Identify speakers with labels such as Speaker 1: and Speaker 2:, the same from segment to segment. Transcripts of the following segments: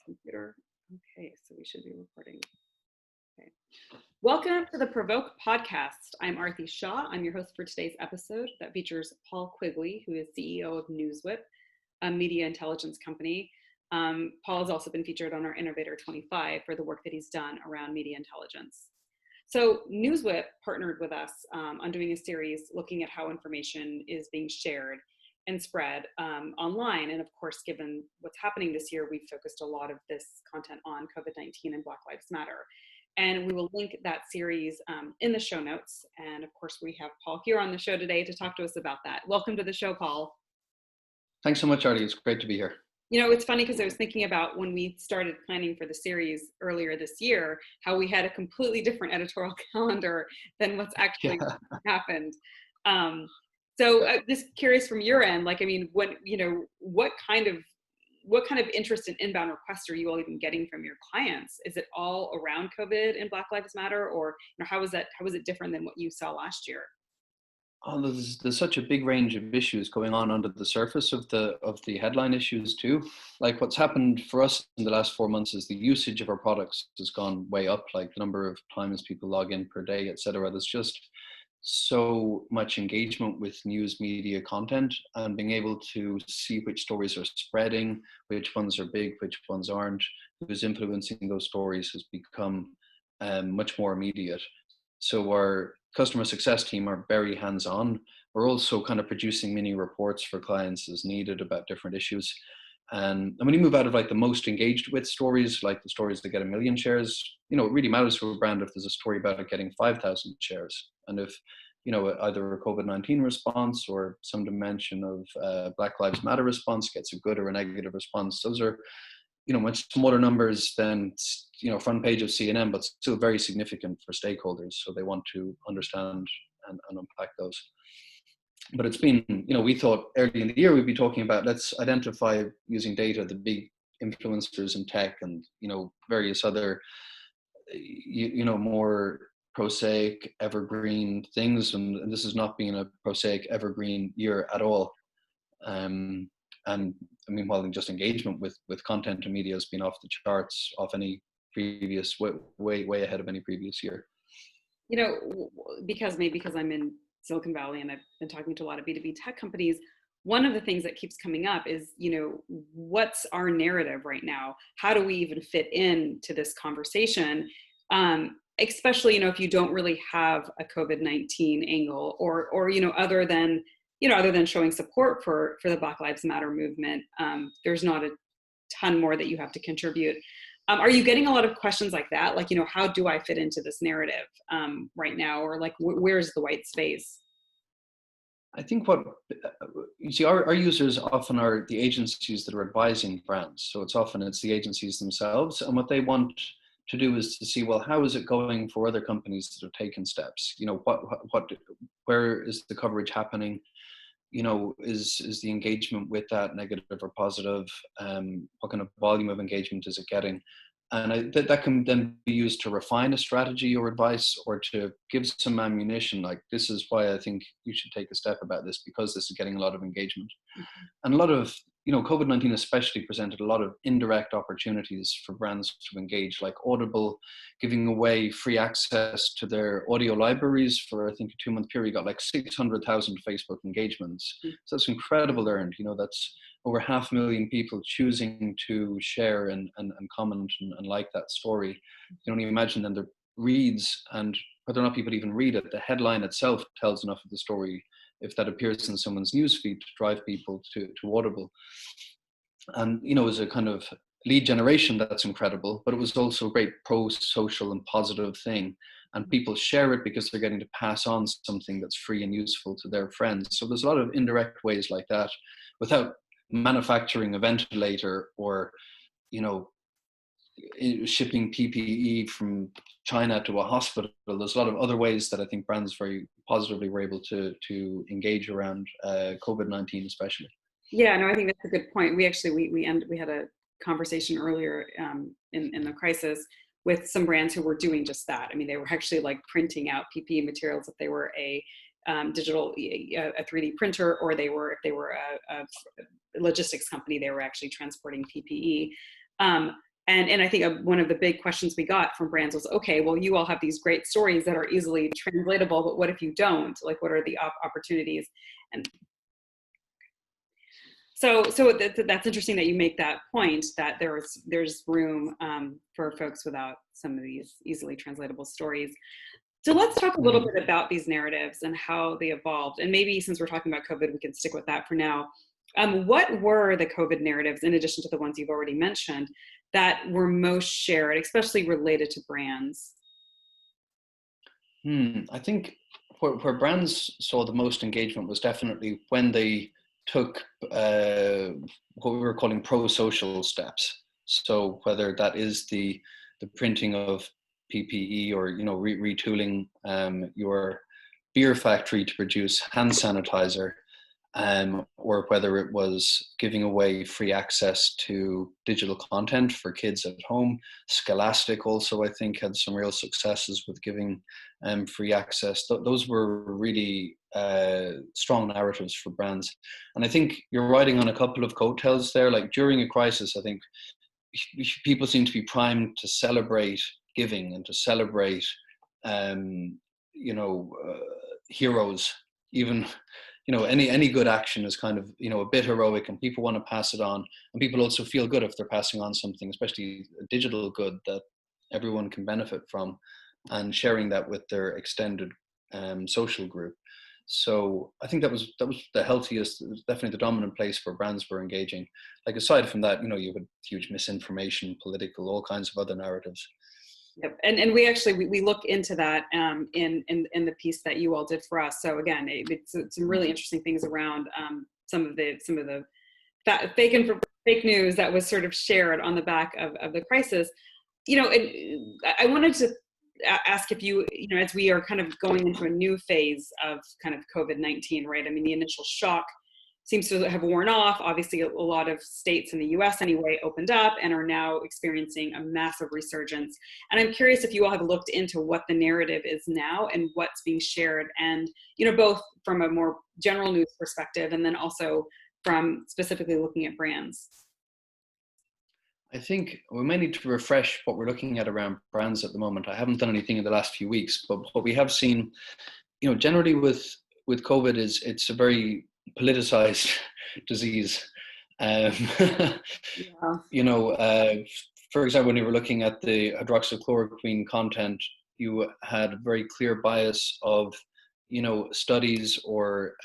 Speaker 1: Computer. Okay, so we should be recording. Okay. Welcome to the PRovoke Podcast. I'm Arthi Shah. I'm your host for today's episode that features Paul Quigley, who is CEO of NewsWhip, a media intelligence company. Paul has also been featured on our Innovator 25 for the work that he's done around media intelligence. So NewsWhip partnered with us on doing a series looking at how information is being shared and spread online. And of course, given what's happening this year, we've focused a lot of this content on COVID-19 and Black Lives Matter. And we will link that series in the show notes. And of course, we have Paul here on the show today to talk to us about that. Welcome to the show, Paul.
Speaker 2: Thanks so much, Artie. It's great to be here.
Speaker 1: You know, it's funny because I was thinking about when we started planning for the series earlier this year, how we had a completely different editorial calendar than what's actually happened. So just curious from your end, like, I mean, what kind of interest in inbound requests are you all even getting from your clients? Is it all around COVID and Black Lives Matter, or how was it different than what you saw last year?
Speaker 2: Oh, there's such a big range of issues going on under the surface of the headline issues too. Like what's happened for us in the last 4 months is the usage of our products has gone way up, like the number of times people log in per day, etc. There's just so much engagement with news media content, and being able to see which stories are spreading, which ones are big, which ones aren't, who's influencing those stories has become much more immediate. So our customer success team are very hands-on. We're also kind of producing mini reports for clients as needed about different issues. And when you move out of like the most engaged with stories, like the stories that get 1 million shares, it really matters to a brand if there's a story about it getting 5,000 shares. And if, either a COVID-19 response or some dimension of Black Lives Matter response gets a good or a negative response, those are, much smaller numbers than, front page of CNN, but still very significant for stakeholders. So they want to understand and unpack those. But it's been, we thought early in the year we'd be talking about, let's identify using data the big influencers in tech and, various other, more prosaic, evergreen things. And this has not been a prosaic, evergreen year at all. And meanwhile, just engagement with content and media has been off the charts, off any previous, way ahead of any previous year.
Speaker 1: Because I'm in Silicon Valley and I've been talking to a lot of B2B tech companies, one of the things that keeps coming up is, what's our narrative right now? How do we even fit into this conversation? Especially, if you don't really have a COVID-19 angle or other than showing support for the Black Lives Matter movement, there's not a ton more that you have to contribute. Are you getting a lot of questions like that? Like, how do I fit into this narrative right now? Or like, where's the white space?
Speaker 2: I think what you see, our users often are the agencies that are advising brands. So it's the agencies themselves. And what they want to do is to see, well, how is it going for other companies that have taken steps? Where is the coverage happening? Is the engagement with that negative or positive? What kind of volume of engagement is it getting? And that can then be used to refine a strategy or advice, or to give some ammunition. Like, this is why I think you should take a step about this, because this is getting a lot of engagement. Mm-hmm. And a lot of, COVID-19 especially presented a lot of indirect opportunities for brands to engage, like Audible giving away free access to their audio libraries for, I think, a 2-month period, got like 600,000 Facebook engagements. Mm-hmm. So that's incredible earned. That's over 500,000 people choosing to share and comment and like that story. You can only imagine then the reads, and whether or not people even read it, the headline itself tells enough of the story if that appears in someone's newsfeed to drive people to Audible. And, as a kind of lead generation, that's incredible, but it was also a great pro-social and positive thing. And people share it because they're getting to pass on something that's free and useful to their friends. So there's a lot of indirect ways like that, without manufacturing a ventilator or, shipping PPE from China to a hospital. There's a lot of other ways that I think brands very positively were able to engage around COVID-19 especially.
Speaker 1: Yeah, no, I think that's a good point. We actually, we had a conversation earlier in the crisis with some brands who were doing just that. I mean, they were actually like printing out PPE materials if they were a 3D printer, or if they were a logistics company, they were actually transporting PPE. And I think one of the big questions we got from brands was, okay, well, you all have these great stories that are easily translatable, but what if you don't? Like, what are the opportunities? And so that's interesting that you make that point, that there's room for folks without some of these easily translatable stories. So let's talk a little bit about these narratives and how they evolved. And maybe since we're talking about COVID, we can stick with that for now. What were the COVID narratives, in addition to the ones you've already mentioned, that were most shared, especially related to brands?
Speaker 2: I think where brands saw the most engagement was definitely when they took what we were calling pro-social steps. So whether that is the printing of PPE, or retooling your beer factory to produce hand sanitizer, or whether it was giving away free access to digital content for kids at home. Scholastic also, I think, had some real successes with giving free access. Those were really strong narratives for brands. And I think you're riding on a couple of coattails there. Like during a crisis, I think people seem to be primed to celebrate giving and to celebrate, heroes. Even any good action is kind of a bit heroic, and people want to pass it on. And people also feel good if they're passing on something, especially a digital good that everyone can benefit from, and sharing that with their extended social group. So I think that was the healthiest, definitely the dominant place where brands were engaging. Like aside from that, you had huge misinformation, political, all kinds of other narratives.
Speaker 1: Yep. And we actually we look into that in the piece that you all did for us. So again, it's some really interesting things around some of the fake news that was sort of shared on the back of the crisis. I wanted to ask if you as we are kind of going into a new phase of kind of COVID-19, right? I mean, the initial shock seems to have worn off. Obviously, a lot of states in the US anyway opened up and are now experiencing a massive resurgence. And I'm curious if you all have looked into what the narrative is now and what's being shared, and both from a more general news perspective and then also from specifically looking at brands.
Speaker 2: I think we may need to refresh what we're looking at around brands at the moment. I haven't done anything in the last few weeks, but what we have seen, generally with COVID is it's a very politicized disease.
Speaker 1: Yeah.
Speaker 2: For example, when you were looking at the hydroxychloroquine content, you had very clear bias of, studies or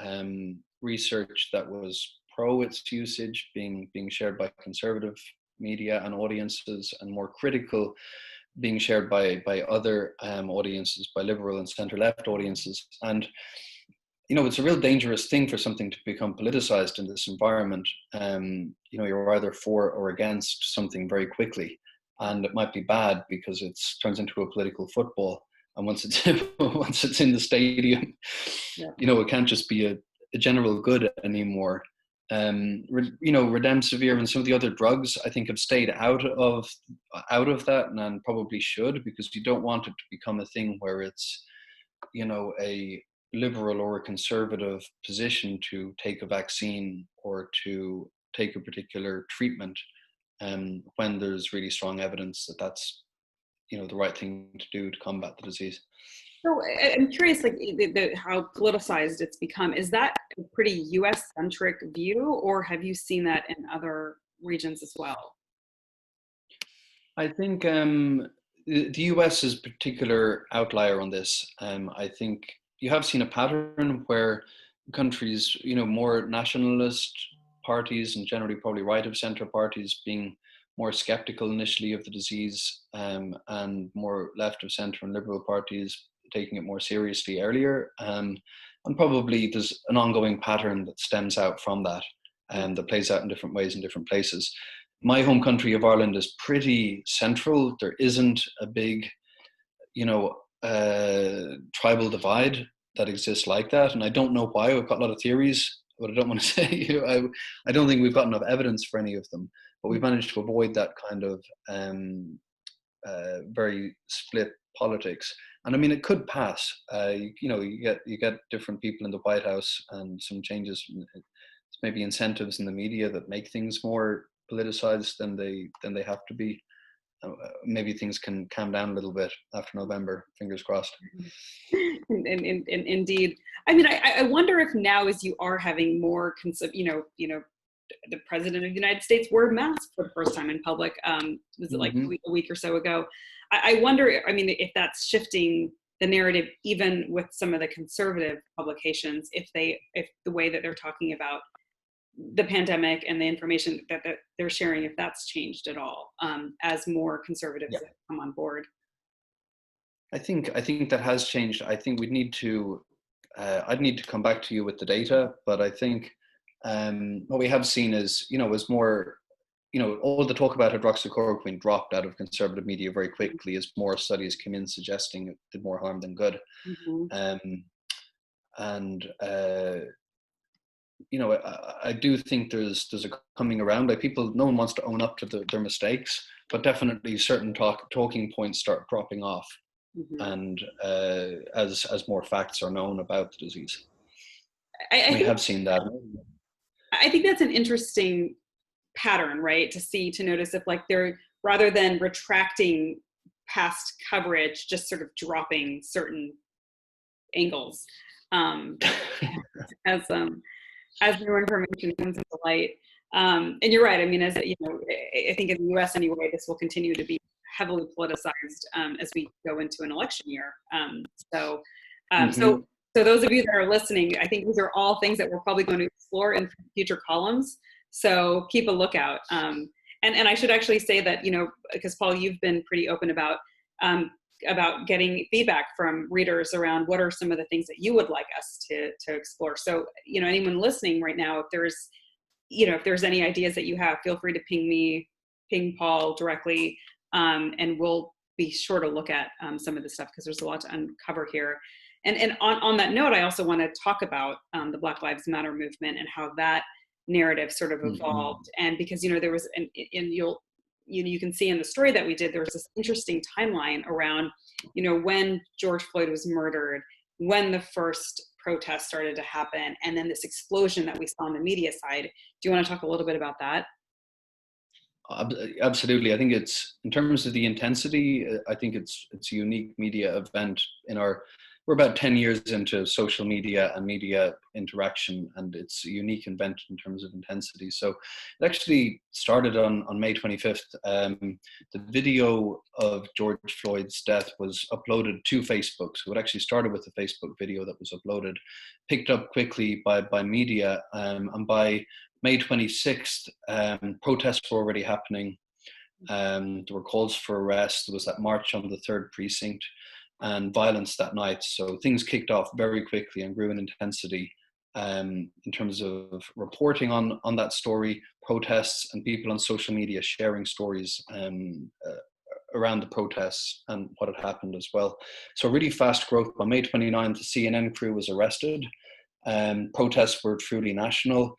Speaker 2: research that was pro its usage being shared by conservative media and audiences, and more critical being shared by other audiences, by liberal and center-left audiences. And it's a real dangerous thing for something to become politicized in this environment. You're either for or against something very quickly, and it might be bad because it turns into a political football. And once it's in the stadium, it can't just be a general good anymore. Remdesivir and some of the other drugs, I think, have stayed out of that, and probably should, because you don't want it to become a thing where it's, a liberal or a conservative position to take a vaccine or to take a particular treatment, when there's really strong evidence that that's, the right thing to do to combat the disease.
Speaker 1: So I'm curious, like how politicized it's become. Is that a pretty U.S.-centric view, or have you seen that in other regions as well?
Speaker 2: I think the U.S. is a particular outlier on this. I think you have seen a pattern where countries, more nationalist parties, and generally probably right of center parties, being more skeptical initially of the disease, and more left of center and liberal parties taking it more seriously earlier. And probably there's an ongoing pattern that stems out from that, and that plays out in different ways in different places. My home country of Ireland is pretty central. There isn't a big, tribal divide that exists like that. And I don't know why. I've got a lot of theories, but I don't want to say, I don't think we've got enough evidence for any of them, but we've managed to avoid that kind of very split politics. And I mean, it could pass. You get different people in the White House, and some changes, maybe incentives in the media that make things more politicized than they have to be. maybe things can calm down a little bit after November. Fingers crossed.
Speaker 1: Indeed. I mean, I wonder if now, as you are having more, the president of the United States wore masks for the first time in public. Was it like a week or so ago? I wonder, I mean, if that's shifting the narrative, even with some of the conservative publications, if the way that they're talking about the pandemic and the information that they're sharing, if that's changed at all, as more conservatives have come on board.
Speaker 2: I think that has changed. I think we'd need to, I'd need to come back to you with the data, but I think what we have seen is, was more, all the talk about hydroxychloroquine dropped out of conservative media very quickly as more studies came in suggesting it did more harm than good. I do think there's a coming around. Like no one wants to own up to their mistakes, but definitely certain talking points start dropping off, and as more facts are known about the disease, we have seen that.
Speaker 1: I think that's an interesting pattern, right? To notice if they're, rather than retracting past coverage, just sort of dropping certain angles as new information comes into light. And you're right. I mean, I think in the US anyway, this will continue to be heavily politicized as we go into an election year. So those of you that are listening, I think these are all things that we're probably going to explore in future columns. So keep a lookout. And I should actually say that, because Paul, you've been pretty open about getting feedback from readers around what are some of the things that you would like us to explore. So, anyone listening right now, if there's any ideas that you have, feel free to ping Paul directly, and we'll be sure to look at some of the stuff, because there's a lot to uncover here. And on that note, I also want to talk about the Black Lives Matter movement and how that narrative sort of evolved. And because, there was, and you can see in the story that we did, there was this interesting timeline around, when George Floyd was murdered, when the first protests started to happen, and then this explosion that we saw on the media side. Do you want to talk a little bit about that?
Speaker 2: Absolutely. I think it's, in terms of the intensity, I think it's a unique media event we're about 10 years into social media and media interaction, and it's a unique event in terms of intensity. So it actually started on May 25th. The video of George Floyd's death was uploaded to Facebook. So it actually started with a Facebook video that was uploaded, picked up quickly by media, and by May 26th, protests were already happening. There were calls for arrest. There was that march on the 3rd precinct, and violence that night. So things kicked off very quickly and grew in intensity in terms of reporting on that story, protests, and people on social media sharing stories around the protests and what had happened as well. So really fast growth. By May 29th, the CNN crew was arrested. Protests were truly national.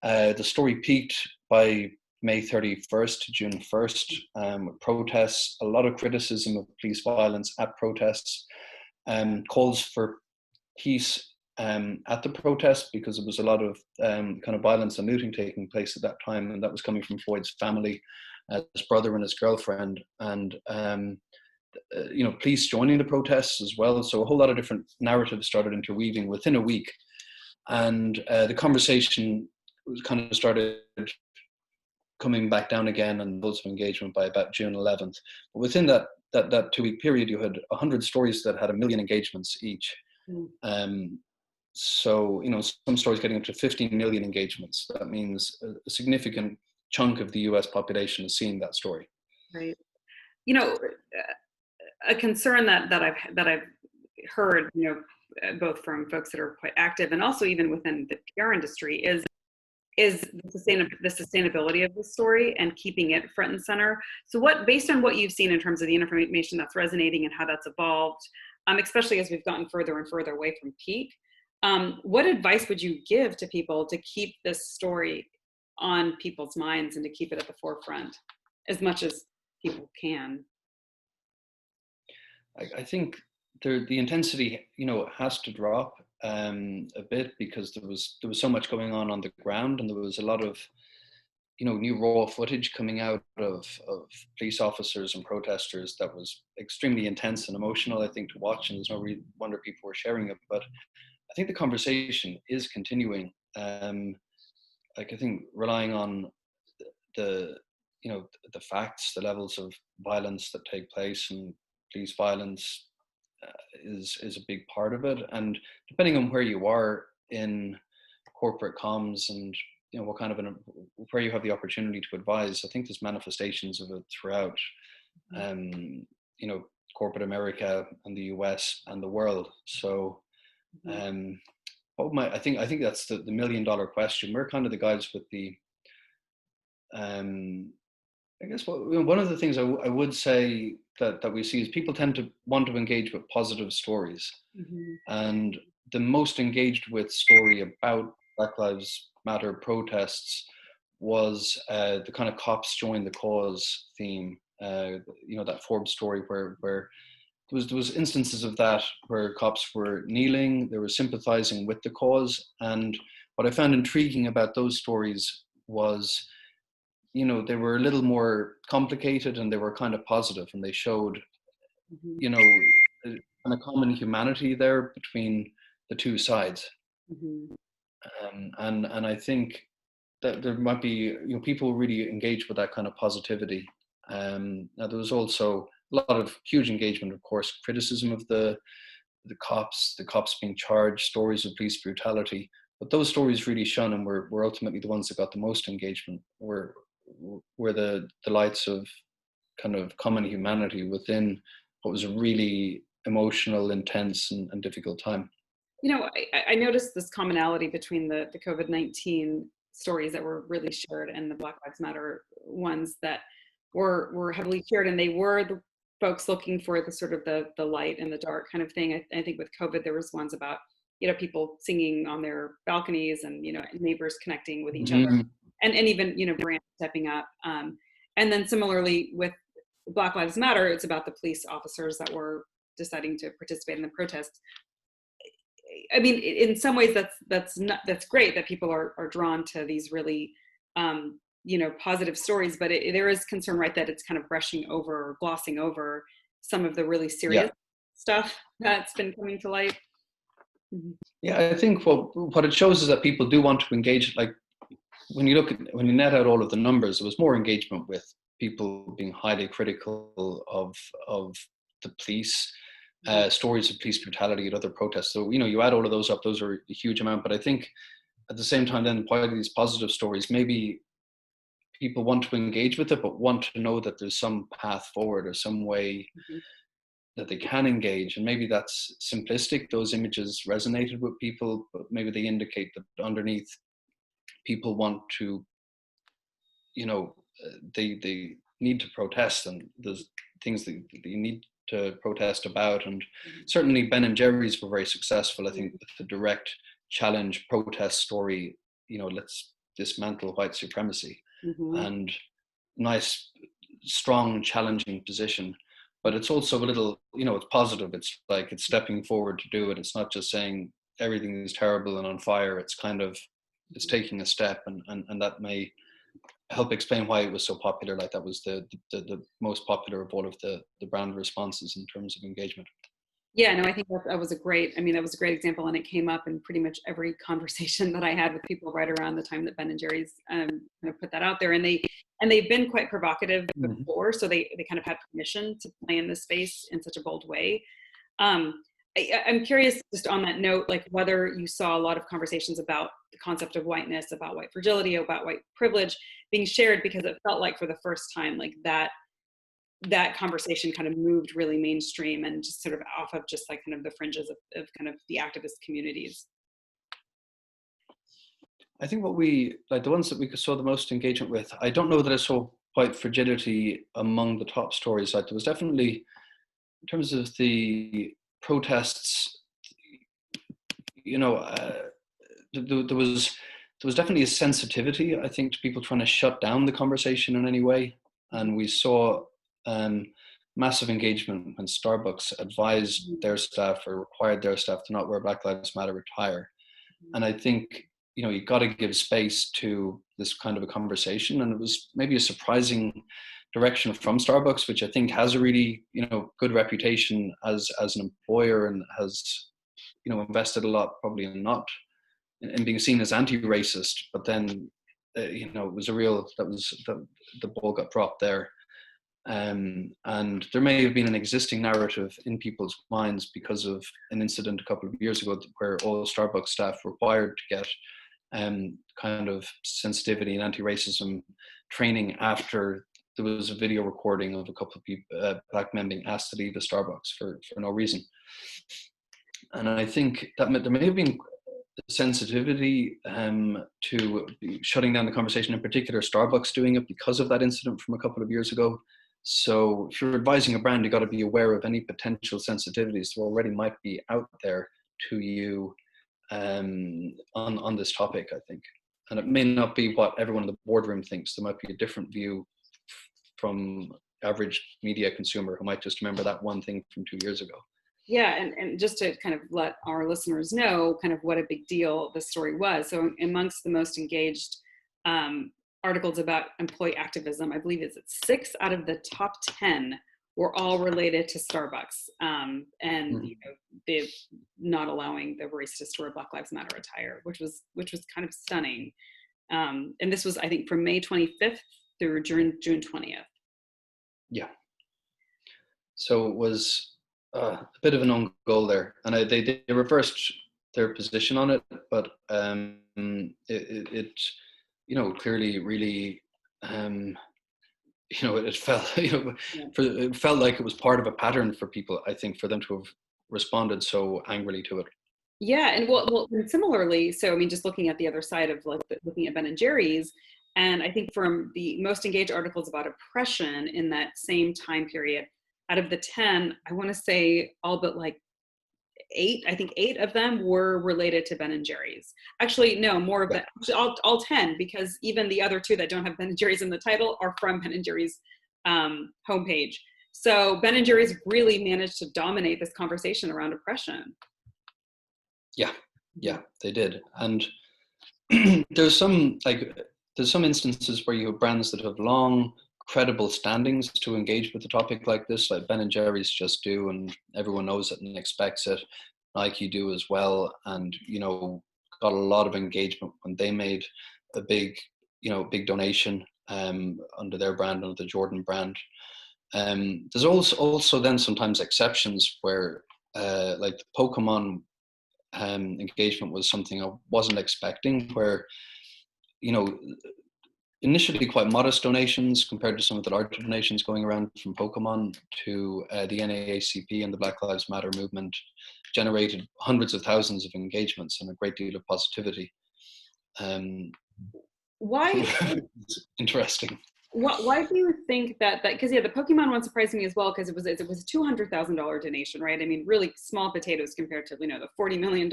Speaker 2: The story peaked by May 31st to June 1st, with protests, a lot of criticism of police violence at protests, calls for peace at the protest, because there was a lot of kind of violence and looting taking place at that time, and that was coming from Floyd's family, his brother and his girlfriend, and police joining the protests as well. So a whole lot of different narratives started interweaving within a week, and the conversation was kind of started coming back down again, and loads of engagement by about June 11th. But within that 2-week period, you had 100 stories that had 1 million engagements each. So, some stories getting up to 15 million engagements. That means a significant chunk of the US population is seeing that story.
Speaker 1: Right. A concern that I've heard, both from folks that are quite active and also even within the PR industry is the sustainability of the story and keeping it front and center. So based on what you've seen in terms of the information that's resonating and how that's evolved, especially as we've gotten further and further away from peak, what advice would you give to people to keep this story on people's minds and to keep it at the forefront as much as people can?
Speaker 2: I think the intensity, has to drop a bit, because there was so much going on the ground, and there was a lot of new raw footage coming out of police officers and protesters that was extremely intense and emotional, I think, to watch, and there's no wonder people were sharing it. But I think the conversation is continuing. I think relying on the the facts, the levels of violence that take place, and police violence is a big part of it. And depending on where you are in corporate comms and what kind of where you have the opportunity to advise, I think there's manifestations of it throughout corporate America and the US and the world. So I think that's the $1 million question. We're kind of the guys with the I guess one of the things I would say that we see is people tend to want to engage with positive stories. And the most engaged with story about Black Lives Matter protests was the kind of cops join the cause theme. That Forbes story where there was instances of that where cops were kneeling, they were sympathizing with the cause. And what I found intriguing about those stories was, they were a little more complicated and they were kind of positive, and they showed, a kind of common humanity there between the two sides. And I think that there might be, people really engage with that kind of positivity. Now there was also a lot of huge engagement, of course, criticism of the cops being charged, stories of police brutality. But those stories really shone and were ultimately the ones that got the most engagement, were the lights of kind of common humanity within what was a really emotional, intense, and difficult time.
Speaker 1: I noticed this commonality between the COVID-19 stories that were really shared and the Black Lives Matter ones that were heavily shared, and they were the folks looking for the sort of the light and the dark kind of thing. I think with COVID, there was ones about, people singing on their balconies and, neighbors connecting with each other, and even, brands stepping up. And then similarly with Black Lives Matter, it's about the police officers that were deciding to participate in the protests. I mean, in some ways that's great that people are drawn to these really, positive stories, but there is concern, right, that it's kind of brushing over or glossing over some of the really serious stuff that's been coming to light.
Speaker 2: Yeah, I think what it shows is that people do want to engage. Like when you net out all of the numbers, there was more engagement with people being highly critical of the police, stories of police brutality at other protests. So, you add all of those up, those are a huge amount. But I think at the same time, then, why these positive stories, maybe people want to engage with it, but want to know that there's some path forward or some way that they can engage. And maybe that's simplistic. Those images resonated with people, but maybe they indicate that underneath people want to, they need to protest, and there's things that you need to protest about. And certainly Ben and Jerry's were very successful. I think the direct challenge protest story, let's dismantle white supremacy, and nice, strong, challenging position. But it's also a little, it's positive. It's like it's stepping forward to do it. It's not just saying everything is terrible and on fire. It's kind of, it's taking a step, and that may help explain why it was so popular. Like that was the most popular of all of the brand responses in terms of engagement.
Speaker 1: Yeah, no, I think that was a great example, and it came up in pretty much every conversation that I had with people right around the time that Ben and Jerry's put that out there, and they've been quite provocative before, so they kind of had permission to play in this space in such a bold way. I'm curious, just on that note, like whether you saw a lot of conversations about the concept of whiteness, about white fragility, about white privilege being shared, because it felt like for the first time, like that conversation kind of moved really mainstream and just sort of off of just like kind of the fringes of kind of the activist communities.
Speaker 2: I think the ones that we saw the most engagement with, I don't know that I saw white fragility among the top stories. Like there was definitely, in terms of the protests, there was definitely a sensitivity, I think, to people trying to shut down the conversation in any way. And we saw massive engagement when Starbucks advised their staff or required their staff to not wear Black Lives Matter attire. And I think you got to give space to this kind of a conversation. And it was maybe a surprising direction from Starbucks, which I think has a really, good reputation as an employer, and has, invested a lot probably in being seen as anti-racist. But then, it was the ball got dropped there. And there may have been an existing narrative in people's minds because of an incident a couple of years ago where all Starbucks staff were required to get kind of sensitivity and anti-racism training after there was a video recording of a couple of people, black men, being asked to leave the Starbucks for no reason. And I think that there may have been sensitivity to shutting down the conversation, in particular Starbucks doing it because of that incident from a couple of years ago. So if you're advising a brand, you got to be aware of any potential sensitivities that already might be out there to you on this topic, I think. And it may not be what everyone in the boardroom thinks. There might be a different view from average media consumer who might just remember that one thing from 2 years ago.
Speaker 1: Yeah, and just to kind of let our listeners know kind of what a big deal this story was. So amongst the most engaged articles about employee activism, I believe it's 6 out of the top 10 were all related to Starbucks, and they're not allowing the baristas to wear Black Lives Matter attire, which was kind of stunning. And this was, I think, from May 25th through June 20th.
Speaker 2: Yeah. So it was a bit of an own goal there, and they reversed their position on it, but it clearly really it felt it felt like it was part of a pattern for people, I think, for them to have responded so angrily to it.
Speaker 1: Yeah, and well, similarly, so I mean, just looking at the other side of looking at Ben and Jerry's, and I think from the most engaged articles about oppression in that same time period, out of the 10, I want to say all but 8, I think 8 of them were related to Ben and Jerry's. Actually, no, more of that, all 10, because even the other 2 that don't have Ben and Jerry's in the title are from Ben and Jerry's homepage. So Ben and Jerry's really managed to dominate this conversation around oppression.
Speaker 2: Yeah, they did. And there's some instances where you have brands that have long, credible standings to engage with a topic like this, like Ben and Jerry's just do, and everyone knows it and expects it. Nike do as well, and got a lot of engagement when they made a big donation under their brand, under the Jordan brand. There's also then sometimes exceptions where like the Pokemon engagement was something I wasn't expecting, where initially quite modest donations compared to some of the larger donations going around from Pokemon to the NAACP and the Black Lives Matter movement generated hundreds of thousands of engagements and a great deal of positivity.
Speaker 1: Why?
Speaker 2: It's interesting.
Speaker 1: Why do you think that because the Pokemon one surprised me as well, because it was a $200,000 donation, right? I mean, really small potatoes compared to the $40 million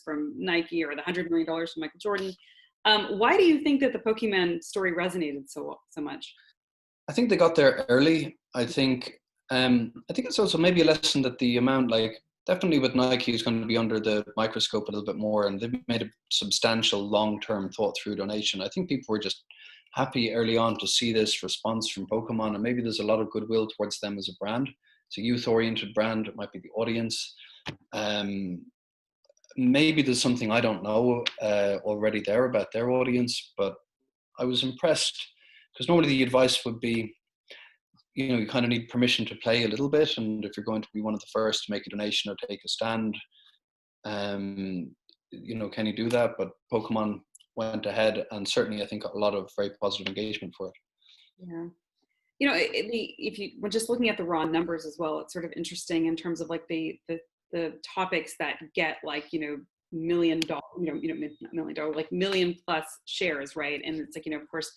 Speaker 1: from Nike or the $100 million from Michael Jordan. Why do you think that the Pokemon story resonated so much?
Speaker 2: I think they got there early. I think it's also maybe a lesson that the amount, definitely with Nike, is going to be under the microscope a little bit more, and they've made a substantial long-term thought-through donation. I think people were just happy early on to see this response from Pokemon, and maybe there's a lot of goodwill towards them as a brand. It's a youth-oriented brand. It might be the audience. Maybe there's something I don't know already there about their audience, but I was impressed, because normally the advice would be, you kind of need permission to play a little bit, and if you're going to be one of the first to make a donation or take a stand, can you do that? But Pokemon went ahead, and certainly I think got a lot of very positive engagement for it.
Speaker 1: Yeah. If you were just looking at the raw numbers as well, it's sort of interesting in terms of the topics that get $1 million plus shares, right? And it's of course,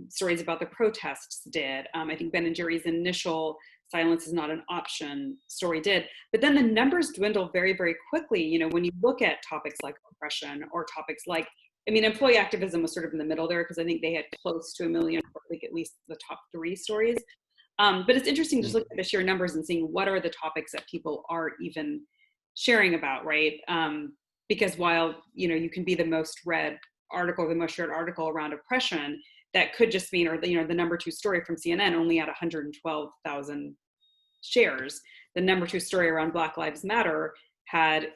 Speaker 1: stories about the protests did. I think Ben and Jerry's initial silence is not an option story did, but then the numbers dwindle very, very quickly. When you look at topics like oppression or topics like, employee activism was sort of in the middle there, because I think they had close to 1 million, at least the top 3 stories. But it's interesting just looking at the sheer numbers and seeing what are the topics that people are even sharing about, right? because while, you can be the most read article, the most shared article around oppression, that could just mean, or the number 2 story from CNN only had 112,000 shares. The number 2 story around Black Lives Matter had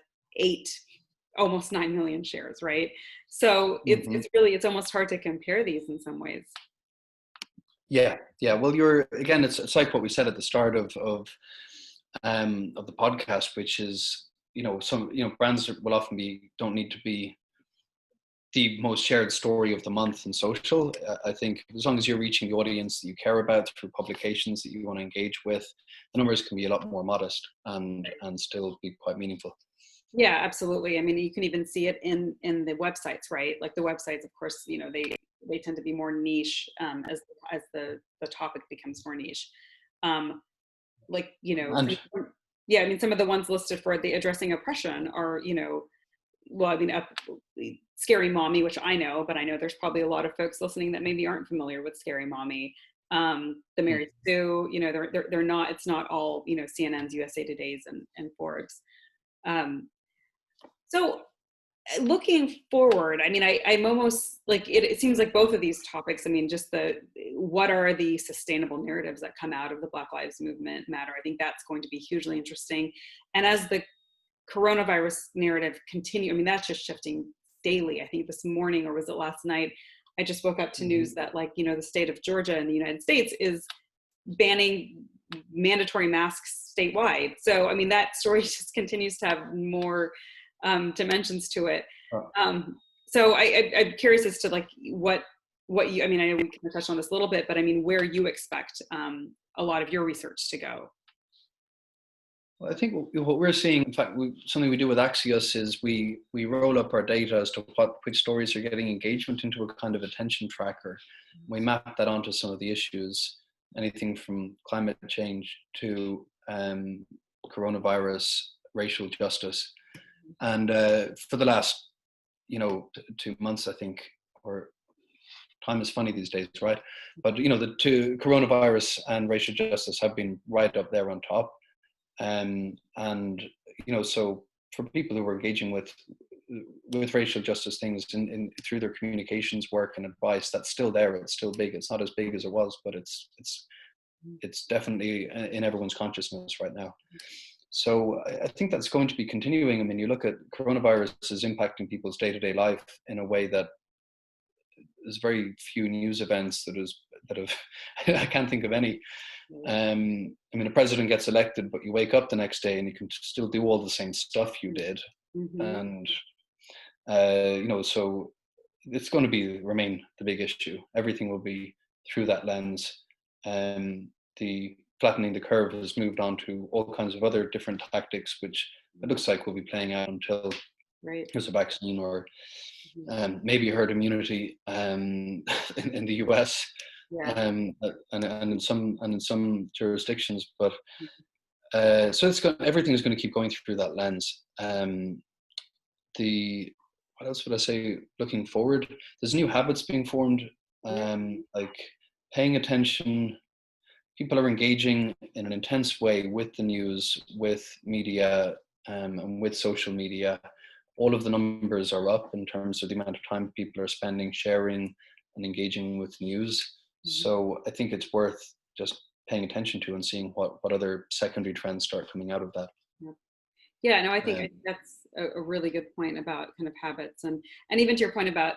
Speaker 1: almost 9 million shares, right? So it's almost hard to compare these in some ways.
Speaker 2: Yeah. Well, it's like what we said at the start of the podcast, which is, some brands will often don't need to be the most shared story of the month in social. I think as long as you're reaching the audience that you care about through publications that you want to engage with, the numbers can be a lot more modest and still be quite meaningful.
Speaker 1: Yeah, absolutely. I mean, you can even see it in the websites, right? Like the websites, of course, they tend to be more niche as the topic becomes more niche. Some of the ones listed for the addressing oppression are, Scary Mommy, which I know, but I know there's probably a lot of folks listening that maybe aren't familiar with Scary Mommy. The Mary Sue, they're not, it's not all, CNN's, USA Today's and Forbes. So looking forward, I mean, I'm almost like, it seems like both of these topics, I mean, just what are the sustainable narratives that come out of the Black Lives Movement matter? I think that's going to be hugely interesting. And as the coronavirus narrative continue, I mean, that's just shifting daily. I think this morning, or was it last night, I just woke up to news that the state of Georgia in the United States is banning mandatory masks statewide. So, I mean, that story just continues to have more dimensions to it. So I'm curious as to what you, I mean, I know we kind of touched on this a little bit, but I mean, where you expect a lot of your research to go.
Speaker 2: Well, I think what we're seeing, in fact, something we do with Axios is we roll up our data as to which stories are getting engagement into a kind of attention tracker. We map that onto some of the issues, anything from climate change to coronavirus, racial justice. And for the last, 2 months, I think, or time is funny these days, right? But, the two, coronavirus and racial justice, have been right up there on top. So for people who are engaging with racial justice things through their communications work and advice, that's still there. It's still big. It's not as big as it was, but it's definitely in everyone's consciousness right now. So I think that's going to be continuing. I mean, you look at coronavirus is impacting people's day-to-day life in a way that there's very few news events that have I can't think of any. I mean, a president gets elected, but you wake up the next day and you can still do all the same stuff you did. And, so it's going to remain the big issue. Everything will be through that lens. The flattening the curve has moved on to all kinds of other different tactics, which it looks like will be playing out until there's a vaccine or maybe herd immunity in the US. And in some jurisdictions, but so everything is going to keep going through that lens. What else would I say? Looking forward, there's new habits being formed, like paying attention. People are engaging in an intense way with the news, with media, and with social media. All of the numbers are up in terms of the amount of time people are spending sharing and engaging with news. So I think it's worth just paying attention to and seeing what other secondary trends start coming out of that.
Speaker 1: Yeah, no, I think that's a really good point about kind of habits, and even to your point about,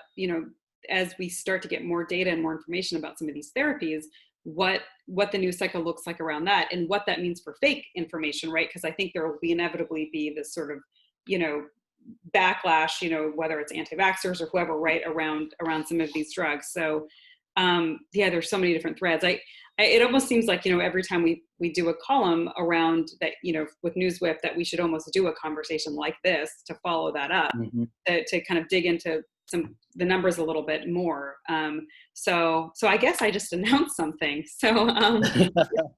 Speaker 1: as we start to get more data and more information about some of these therapies, what the news cycle looks like around that, and what that means for fake information, right? Because I think there will inevitably be this sort of, backlash, whether it's anti-vaxxers or whoever, right, around some of these drugs. So there's so many different threads. It almost seems like, every time we do a column around that, with NewsWhip, that we should almost do a conversation like this to follow that up, to kind of dig into the numbers a little bit more. So I guess I just announced something. So,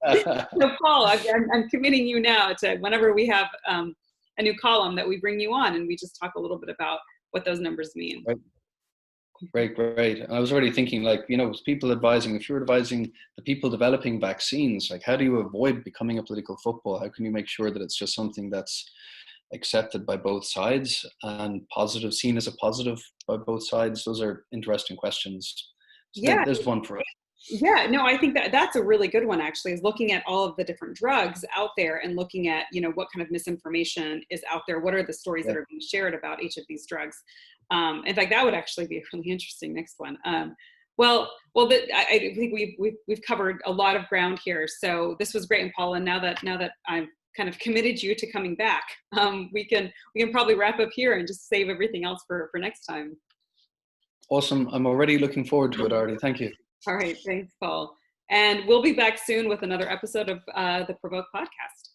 Speaker 1: so Paul, I'm committing you now to whenever we have a new column that we bring you on and we just talk a little bit about what those numbers mean.
Speaker 2: Right. Great. I was already thinking, people advising, if you're advising the people developing vaccines, how do you avoid becoming a political football? How can you make sure that it's just something that's accepted by both sides and seen as a positive by both sides? Those are interesting questions. So
Speaker 1: Yeah.
Speaker 2: there's one for us.
Speaker 1: Yeah, no, I think that that's a really good one, actually, is looking at all of the different drugs out there and looking at, what kind of misinformation is out there. What are the stories that are being shared about each of these drugs? In fact, that would actually be a really interesting next one. I think we've covered a lot of ground here. So this was great, and Paul. And now that I've kind of committed you to coming back, we can probably wrap up here and just save everything else for next time.
Speaker 2: Awesome. I'm already looking forward to it, Artie. Thank you.
Speaker 1: All right. Thanks, Paul. And we'll be back soon with another episode of the PRovoke Podcast.